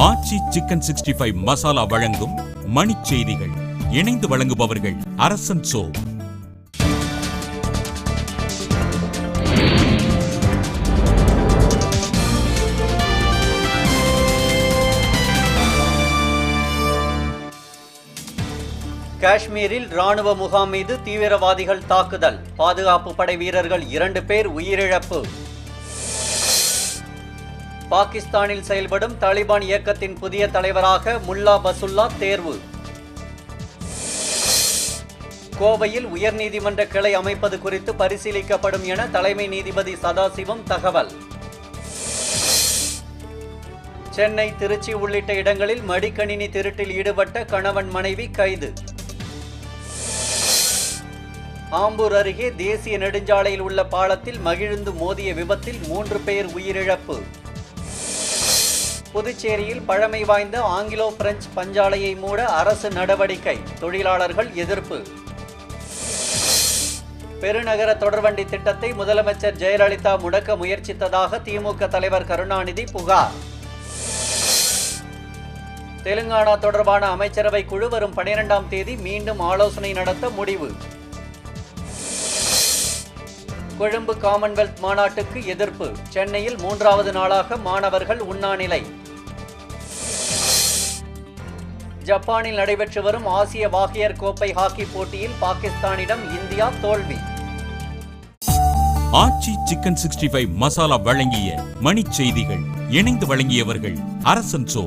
ஆச்சி chicken 65 masala வழங்கும் மணிச் செய்திகள். இணைந்து வழங்குபவர்கள் அரசன் சோ. காஷ்மீரில் ராணுவ முகாம் மீது தீவிரவாதிகள் தாக்குதல். பாதுகாப்பு படை வீரர்கள் 2 பேர் உயிரிழப்பு. பாகிஸ்தானில் செயல்படும் தாலிபான் இயக்கத்தின் புதிய தலைவராக முல்லா பசுல்லா தேர்வு. கோவையில் உயர்நீதிமன்ற கிளை அமைப்பது குறித்து பரிசீலிக்கப்படும் என தலைமை நீதிபதி சதாசிவம் தகவல். சென்னை, திருச்சி உள்ளிட்ட இடங்களில் மடிக்கணினி திருட்டில் ஈடுபட்ட கணவன் மனைவி கைது. ஆம்பூர் அருகே தேசிய நெடுஞ்சாலையில் உள்ள பாலத்தில் மகிழ்ந்து மோதிய விபத்தில் 3 பேர் உயிரிழப்பு. புதுச்சேரியில் பழமை வாய்ந்த ஆங்கிலோ பிரெஞ்சு பஞ்சாலையை மூட அரசு நடவடிக்கை. தொழிலாளர்கள் எதிர்ப்பு. பெருநகர தொடர்வண்டி திட்டத்தை முதலமைச்சர் ஜெயலலிதா முடக்க முயற்சித்ததாக திமுக தலைவர் கருணாநிதி புகார். தெலுங்கானா தொடர்பான அமைச்சரவை குழு வரும் 12ஆம் தேதி மீண்டும் ஆலோசனை நடத்த முடிவு. கொழும்பு காமன்வெல்த் மாநாட்டுக்கு எதிர்ப்பு. சென்னையில் 3வது நாளாக மாணவர்கள் உண்ணாநிலை. ஜப்பானில் நடைபெற்று வரும் ஆசிய வாகியர் கோப்பை ஹாக்கி போட்டியில் பாகிஸ்தானிடம் இந்தியா தோல்வி. ஆச்சி சிக்கன் 65 மசாலா வழங்கிய மணிச் செய்திகள். இணைந்து வழங்கியவர்கள் அரசன் சோ.